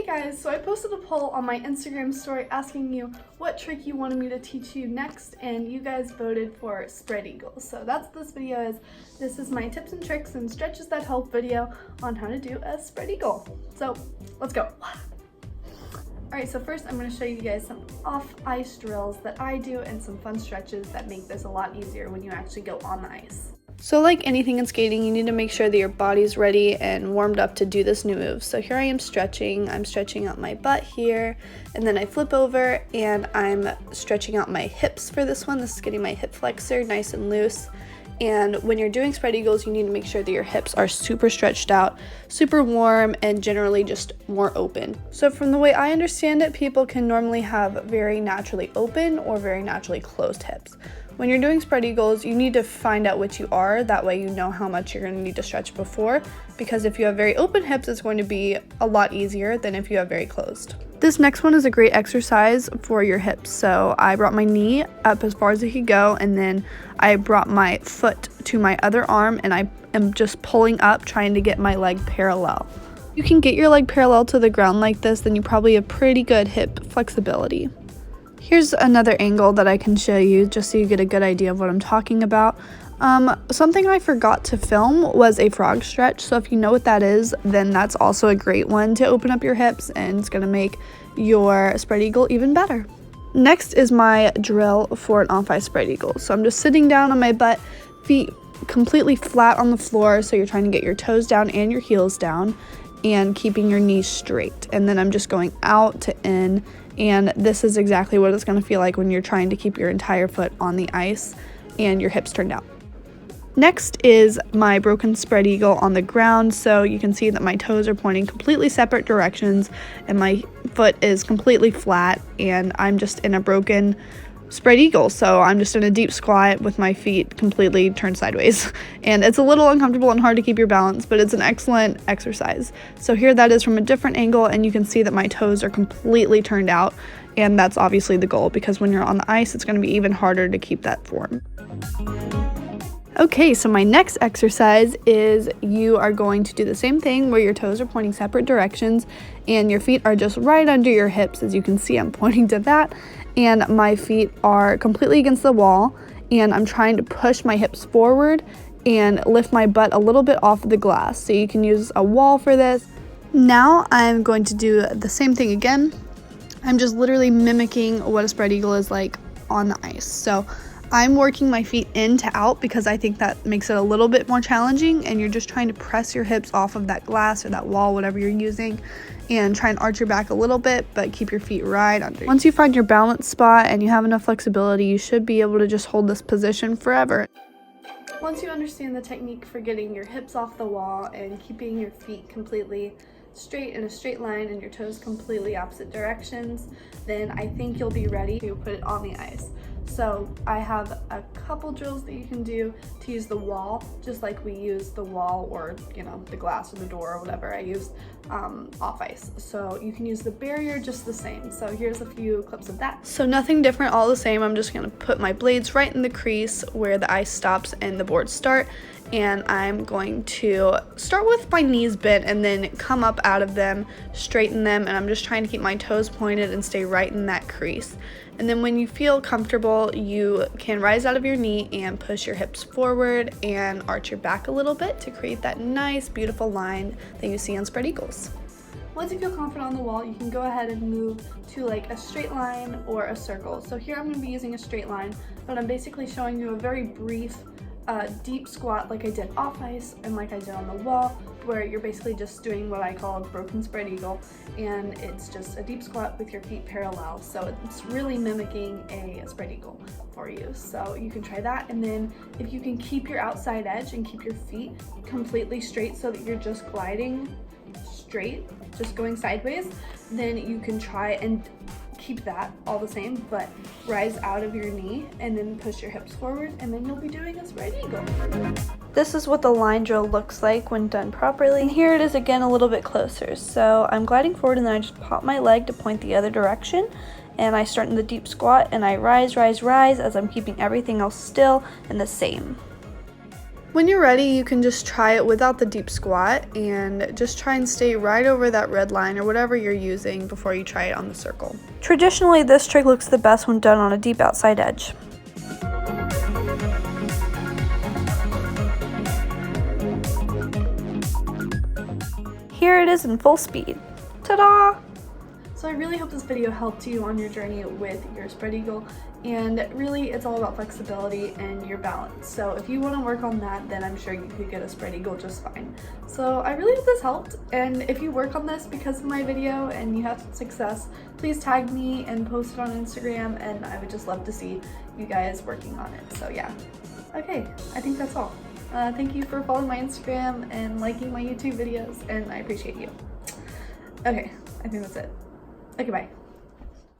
Hey guys, so I posted a poll on my Instagram story asking you what trick you wanted me to teach you next, and you guys voted for spread eagle. So that's what this video is. This is my tips and tricks and stretches that help video on how to do a spread eagle. So let's go. Alright, so first I'm going to show you guys some off-ice drills that I do and some fun stretches that make this a lot easier when you actually go on the ice. So like anything in skating, you need to make sure that your body's ready and warmed up to do this new move. So here I am stretching. I'm stretching out my butt here, and then I flip over and I'm stretching out my hips for this one. This is getting my hip flexor nice and loose. And when you're doing spread eagles, you need to make sure that your hips are super stretched out, super warm, and generally just more open. So from the way I understand it, people can normally have very naturally open or very naturally closed hips. When you're doing spread eagles, you need to find out which you are. That way you know how much you're going to need to stretch before, because if you have very open hips, it's going to be a lot easier than if you have very closed. This next one is a great exercise for your hips. So I brought my knee up as far as it could go, and then I brought my foot to my other arm, and I am just pulling up, trying to get my leg parallel. You can get your leg parallel to the ground like this, then you probably have pretty good hip flexibility. Here's another angle that I can show you just so you get a good idea of what I'm talking about. Something I forgot to film was a frog stretch, so if you know what that is, then that's also a great one to open up your hips, and it's going to make your spread eagle even better. Next is my drill for an off-ice spread eagle. So I'm just sitting down on my butt, feet completely flat on the floor, so you're trying to get your toes down and your heels down, and keeping your knees straight. And then I'm just going out to in, and this is exactly what it's going to feel like when you're trying to keep your entire foot on the ice and your hips turned out. Next is my broken spread eagle on the ground. So you can see that my toes are pointing completely separate directions and my foot is completely flat, and I'm just in a broken spread eagle. So I'm just in a deep squat with my feet completely turned sideways, and it's a little uncomfortable and hard to keep your balance, but it's an excellent exercise. So here that is from a different angle, and you can see that my toes are completely turned out, and that's obviously the goal, because when you're on the ice, it's going to be even harder to keep that form. Okay, so my next exercise is you are going to do the same thing where your toes are pointing separate directions and your feet are just right under your hips. As you can see, I'm pointing to that, and my feet are completely against the wall, and I'm trying to push my hips forward and lift my butt a little bit off of the glass. So you can use a wall for this. Now I'm going to do the same thing again. I'm just literally mimicking what a spread eagle is like on the ice. So I'm working my feet in to out because I think that makes it a little bit more challenging, and you're just trying to press your hips off of that glass or that wall, whatever you're using, and try and arch your back a little bit, but keep your feet right under. Once you find your balance spot and you have enough flexibility, you should be able to just hold this position forever. Once you understand the technique for getting your hips off the wall and keeping your feet completely straight in a straight line and your toes completely opposite directions, then I think you'll be ready to put it on the ice. So I have a couple drills that you can do to use the wall, just like we use the wall or, the glass or the door or whatever I use off ice. So you can use the barrier just the same. So here's a few clips of that. So nothing different, all the same. I'm just gonna put my blades right in the crease where the ice stops and the boards start. And I'm going to start with my knees bent and then come up out of them, straighten them, and I'm just trying to keep my toes pointed and stay right in that crease. And then when you feel comfortable, you can rise out of your knee and push your hips forward and arch your back a little bit to create that nice, beautiful line that you see on spread eagles. Once you feel confident on the wall, you can go ahead and move to like a straight line or a circle. So here I'm going to be using a straight line, but I'm basically showing you a very brief deep squat like I did off ice and like I did on the wall, where you're basically just doing what I call a broken spread eagle, and it's just a deep squat with your feet parallel. So it's really mimicking a spread eagle for you. So you can try that, and then if you can keep your outside edge and keep your feet completely straight so that you're just gliding straight, just going sideways, then you can try and keep that all the same, but rise out of your knee and then push your hips forward, and then you'll be doing a spread eagle. This is what the line drill looks like when done properly. And here it is again a little bit closer. So I'm gliding forward, and then I just pop my leg to point the other direction, and I start in the deep squat and I rise as I'm keeping everything else still and the same. When you're ready, you can just try it without the deep squat and just try and stay right over that red line or whatever you're using before you try it on the circle. Traditionally, this trick looks the best when done on a deep outside edge. Here it is in full speed. Ta-da! So I really hope this video helped you on your journey with your spread eagle, and really it's all about flexibility and your balance. So if you want to work on that, then I'm sure you could get a spread eagle just fine. So I really hope this helped, and if you work on this because of my video and you have success, please tag me and post it on Instagram, and I would just love to see you guys working on it. So yeah, okay, I think that's all. Thank you for following my Instagram and liking my YouTube videos, and I appreciate you. Okay, I think that's it. Okay, bye.